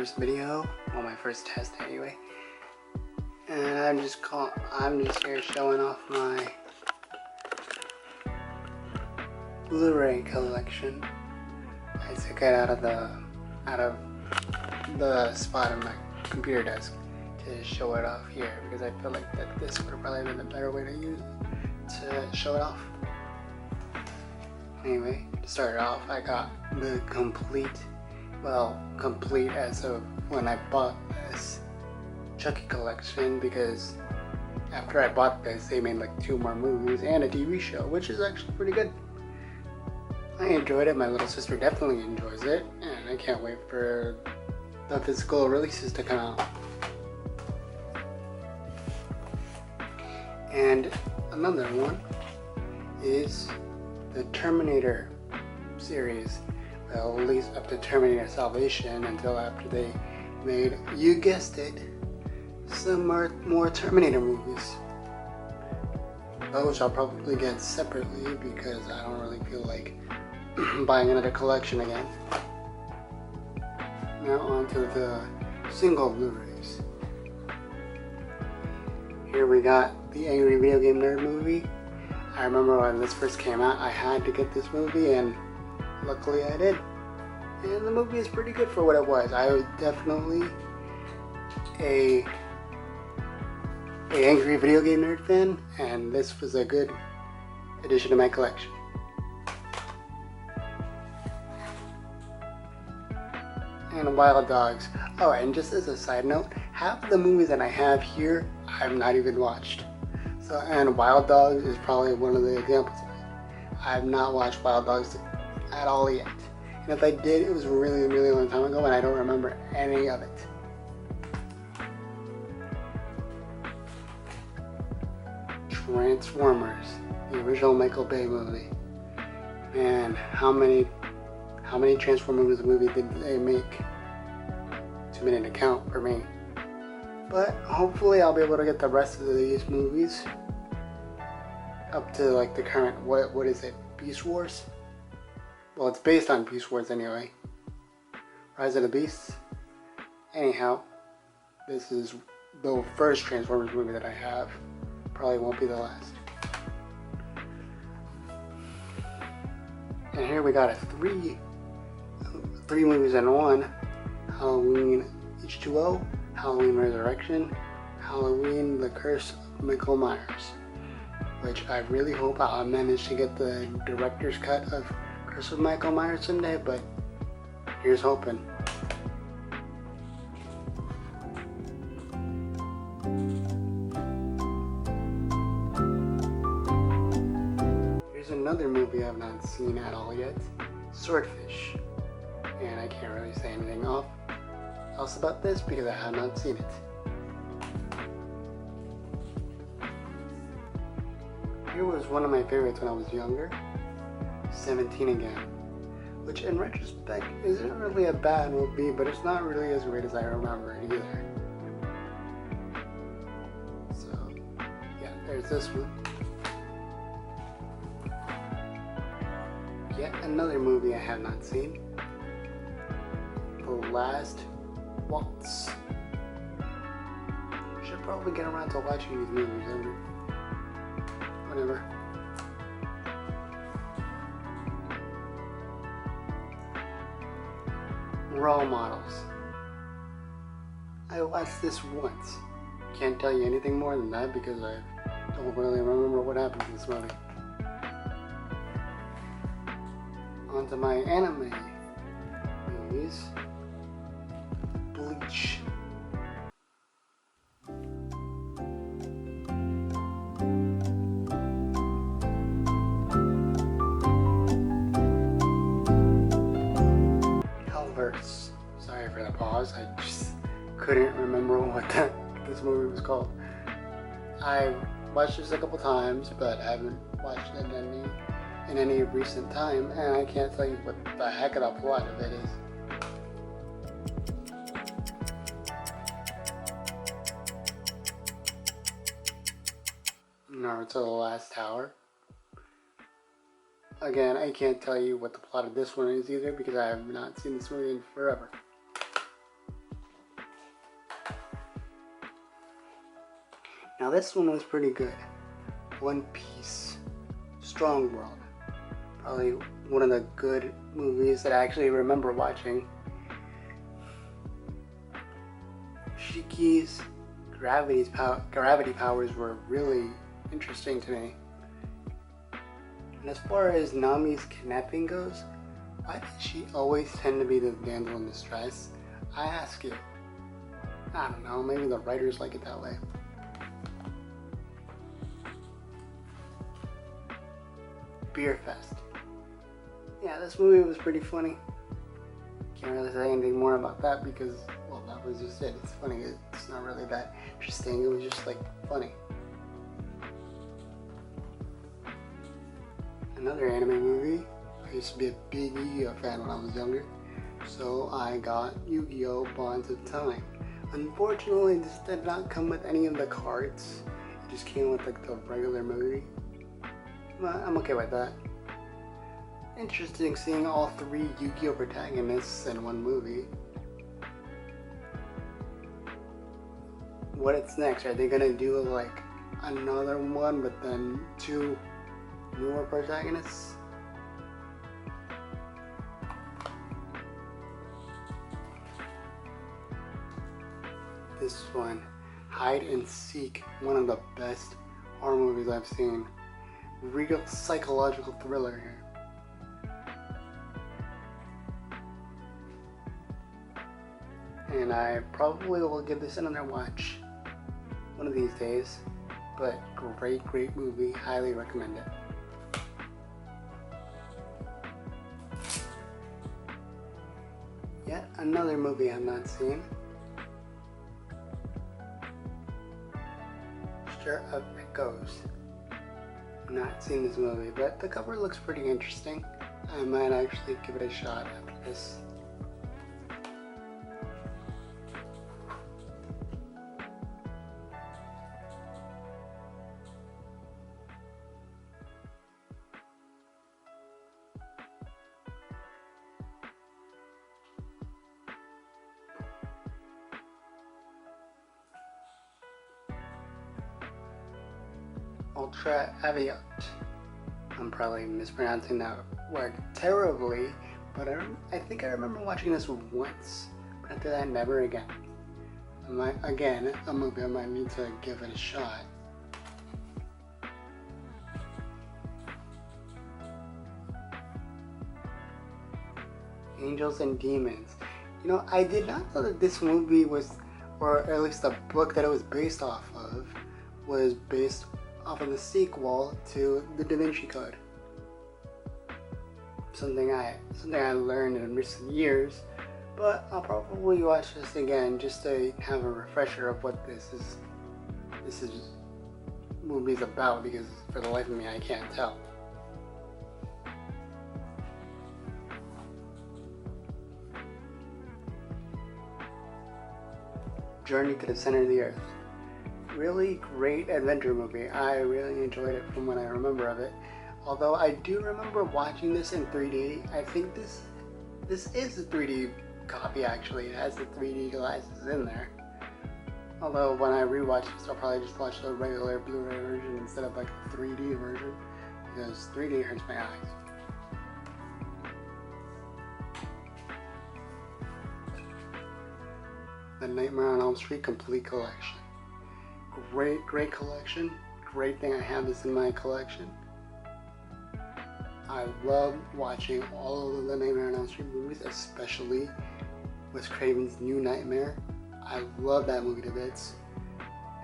first video, well, my first test anyway, and I'm just here showing off my Blu-Ray collection. I took it out of the spot on my computer desk to show it off here because I feel like that this would have probably been a better way to show it off. Anyway, to start off, I got the complete as of when I bought this Chucky collection, because after I bought this, they made like 2 more movies and a TV show, which is actually pretty good. I enjoyed it. My little sister definitely enjoys it, and I can't wait for the physical releases to come out. And another one is the Terminator series. Well, at least up to Terminator Salvation, until after they made, you guessed it, some more Terminator movies. Those I'll probably get separately because I don't really feel like buying another collection again. Now on to the single Blu-rays. Here we got the Angry Video Game Nerd movie. I remember when this first came out, I had to get this movie, and luckily I did. And the movie is pretty good for what it was. I was definitely a Angry Video Game Nerd fan, and this was a good addition to my collection. And Wild Dogs. Oh, and just as a side note, half of the movies that I have here, I've not even watched. So, and Wild Dogs is probably one of the examples of it. I have not watched Wild Dogs at all yet. And if I did, it was a really, really long time ago, and I don't remember any of it. Transformers, the original Michael Bay movie. Man, how many Transformers movie did they make? Too many to count for me. But hopefully I'll be able to get the rest of these movies up to like the current, what is it, Beast Wars? Well, it's based on Beast Wars anyway. Rise of the Beasts. Anyhow, this is the first Transformers movie that I have. Probably won't be the last. And here we got three movies in one. Halloween H2O, Halloween Resurrection, Halloween The Curse of Michael Myers, which I really hope I'll manage to get the director's cut of Curse of Michael Myers someday, but here's hoping. Here's another movie I've not seen at all yet, Swordfish, and I can't really say anything else about this because I have not seen it. Here was one of my favorites when I was younger, 17 Again, which in retrospect isn't really a bad movie, but it's not really as great as I remember it either. So yeah, there's this one. Yet another movie I have not seen, The Last Waltz. Should probably get around to watching these movies whatever. Role Models. I watched this once. Can't tell you anything more than that because I don't really remember what happened in this movie. On to my anime movies. Bleach. Hellverse. Sorry for the pause. I just couldn't remember what this movie was called. I watched this a couple times, but I haven't watched it in any recent time, and I can't tell you what the heck of the plot of it is. Naruto The Last Tower. Again, I can't tell you what the plot of this one is either because I have not seen this movie in forever. Now this one was pretty good. One Piece, Strong World. Probably one of the good movies that I actually remember watching. Shiki's gravity powers were really interesting to me. And as far as Nami's kidnapping goes, why does she always tend to be the damsel in distress? I ask you. I don't know, maybe the writers like it that way. Beer Fest. Yeah, this movie was pretty funny. Can't really say anything more about that because, well, that was just it. It's funny. It's not really that interesting. It was just like funny. Another anime movie. I used to be a big Yu-Gi-Oh fan when I was younger, so I got Yu-Gi-Oh! Bonds of Time. Unfortunately, this did not come with any of the cards. It just came with like the regular movie. But I'm okay with that. Interesting seeing all three Yu-Gi-Oh! Protagonists in one movie. What's next? Are they gonna do like another one but then two newer protagonists? This one, Hide and Seek, one of the best horror movies I've seen. Real psychological thriller here. And I probably will give this another watch one of these days, but great movie, highly recommend it. Yet another movie I've not seen. Stir of Echoes. Not seen this movie, but the cover looks pretty interesting. I might actually give it a shot after this. Ultra Aviat. I'm probably mispronouncing that word terribly, but I think I remember watching this once, but after that, never again. Again, a movie I might need to give it a shot. Angels and Demons. You know, I did not know that this movie was, or at least the book that it was based off of, was based off of the sequel to The Da Vinci Code. Something I learned in recent years, but I'll probably watch this again just to have a refresher of what this movie is about, because for the life of me I can't tell. Journey to the Center of the Earth. Really great adventure movie. I really enjoyed it from what I remember of it. Although I do remember watching this in 3D. I think this is a 3D copy actually. It has the 3D glasses in there. Although when I rewatch this, I'll probably just watch the regular Blu-ray version instead of like the 3D version, because 3D hurts my eyes. The Nightmare on Elm Street Complete Collection. Great collection. Great thing I have this in my collection. I love watching all of the Nightmare on Elm Street movies, especially Wes Craven's New Nightmare. I love that movie to bits.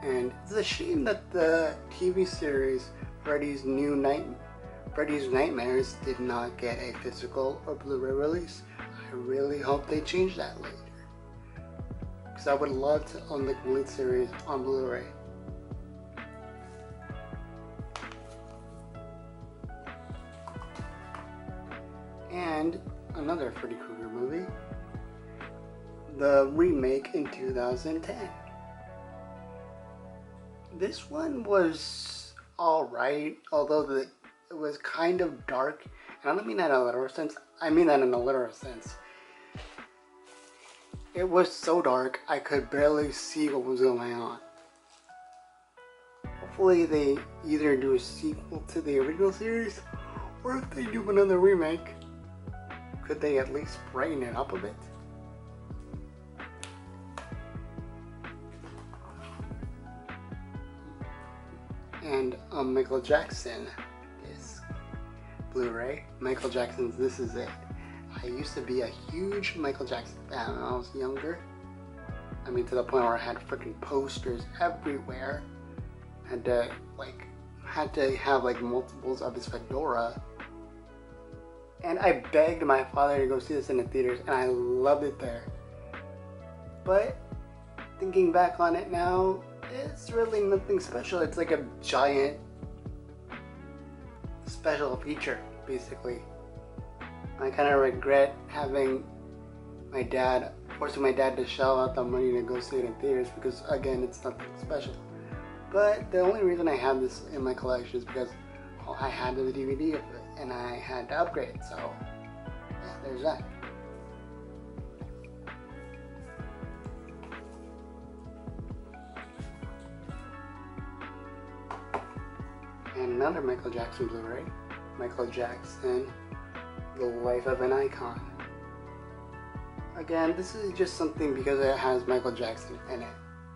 And it's a shame that the TV series Freddy's Nightmares did not get a physical or Blu-ray release. I really hope they change that later, because I would love to own the complete series on Blu-ray. And another Freddy Krueger movie, the remake in 2010. This one was alright, although it was kind of dark, and I don't mean that in a literal sense, I mean that in a literal sense. It was so dark, I could barely see what was going on. hopefully they either do a sequel to the original series, or if they do another remake, could they at least brighten it up a bit? And Michael Jackson is Blu-ray. Michael Jackson's This Is It. I used to be a huge Michael Jackson fan when I was younger. I mean, to the point where I had freaking posters everywhere. Had to have like multiples of his fedora. And I begged my father to go see this in the theaters, and I loved it there. But thinking back on it now, it's really nothing special. It's like a giant special feature, basically. I kind of regret having forcing my dad to shell out the money to go see it in theaters, because again, it's nothing special. But the only reason I have this in my collection is because I had the DVD of it and I had to upgrade it, so yeah, there's that. And another Michael Jackson Blu-ray, Michael Jackson, The Life of an Icon. Again, this is just something because it has Michael Jackson in it,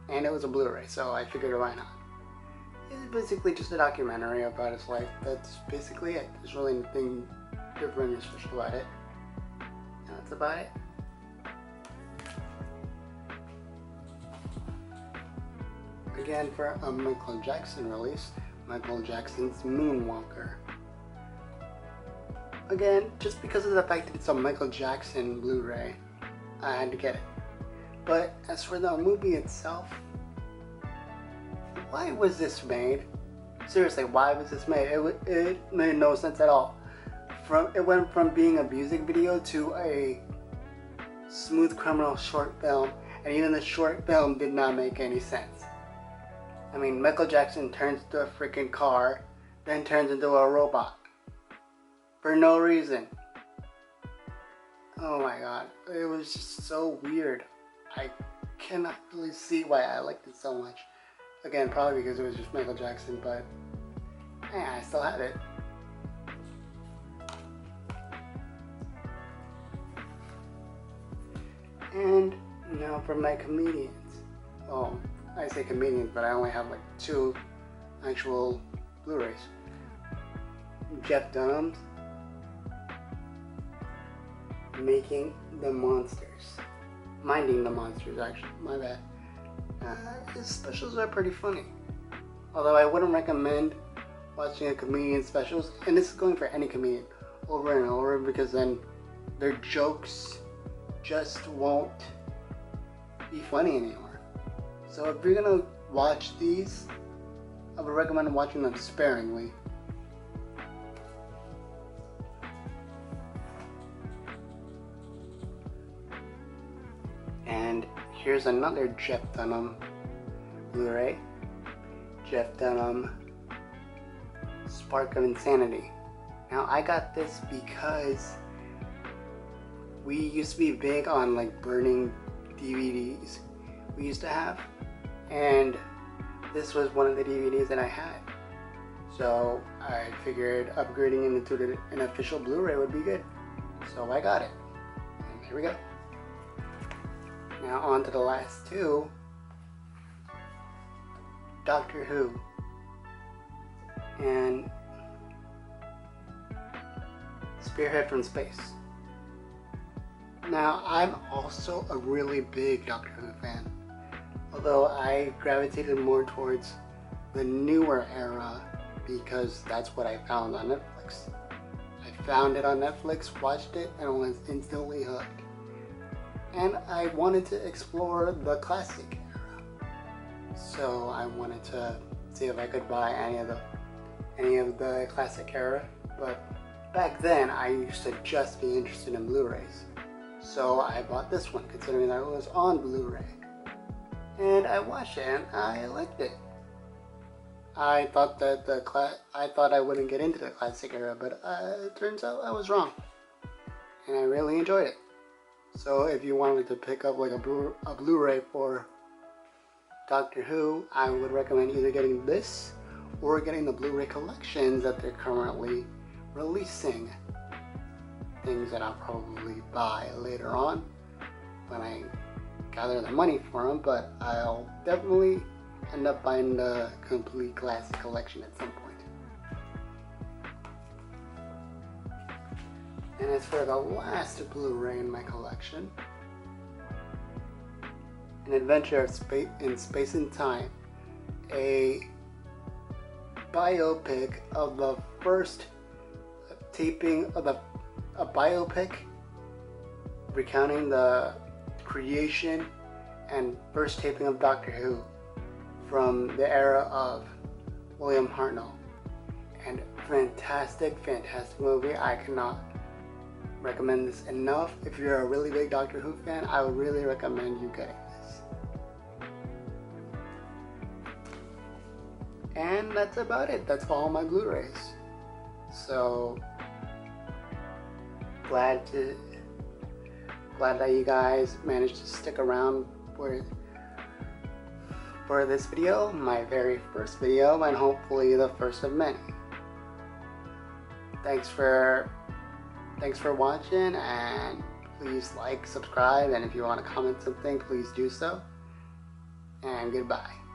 and it was a Blu-ray, so I figured why not. It's basically just a documentary about his life. That's basically it. There's really nothing different or special about it. That's about it. Again, for a Michael Jackson release, Michael Jackson's Moonwalker. Again, just because of the fact that it's a Michael Jackson Blu-ray, I had to get it. But as for the movie itself, why was this made? Seriously, why was this made? It made no sense at all. It went from being a music video to a smooth criminal short film, and even the short film did not make any sense. I mean, Michael Jackson turns into a freaking car, then turns into a robot. For no reason. Oh my god, it was just so weird. I cannot really see why I liked it so much. Again, probably because it was just Michael Jackson, but yeah, I still had it. And now for my comedians. Well, I say comedians, but I only have like 2 actual Blu-rays. Jeff Dunham's Making the Monsters. Minding the Monsters, actually, my bad. His specials are pretty funny. Although I wouldn't recommend watching a comedian's specials, and this is going for any comedian, over and over, because then their jokes just won't be funny anymore. So if you're gonna watch these, I would recommend watching them sparingly. And here's another Jeff Dunham Blu-ray. Jeff Dunham, Spark of Insanity. Now I got this because we used to be big on like burning DVDs we used to have, and this was one of the DVDs that I had. So I figured upgrading into an official Blu-ray would be good. So I got it. And here we go. Now on to the last 2. Doctor Who and Spearhead from Space. Now I'm also a really big Doctor Who fan, although I gravitated more towards the newer era because that's what I found on Netflix. I found it on Netflix, watched it, and was instantly hooked. And I wanted to explore the classic era, so I wanted to see if I could buy any of the classic era. But back then, I used to just be interested in Blu-rays, so I bought this one, considering that it was on Blu-ray. And I watched it, and I liked it. I thought I wouldn't get into the classic era, but it turns out I was wrong, and I really enjoyed it. So if you wanted to pick up like a Blu-ray for Doctor Who, I would recommend either getting this or getting the Blu-ray collections that they're currently releasing. Things that I'll probably buy later on when I gather the money for them, but I'll definitely end up buying the complete classic collection at some point. And as for the last Blu-ray in my collection, An Adventure in Space and Time, a biopic of the first taping of a biopic recounting the creation and first taping of Doctor Who from the era of William Hartnell. And fantastic movie. I cannot recommend this enough. If you're a really big Doctor Who fan, I would really recommend you getting this. And that's about it. That's all my Blu-rays. So glad that you guys managed to stick around for this video, my very first video, and hopefully the first of many. Thanks for watching, and please like, subscribe, and if you want to comment something, please do so. And goodbye.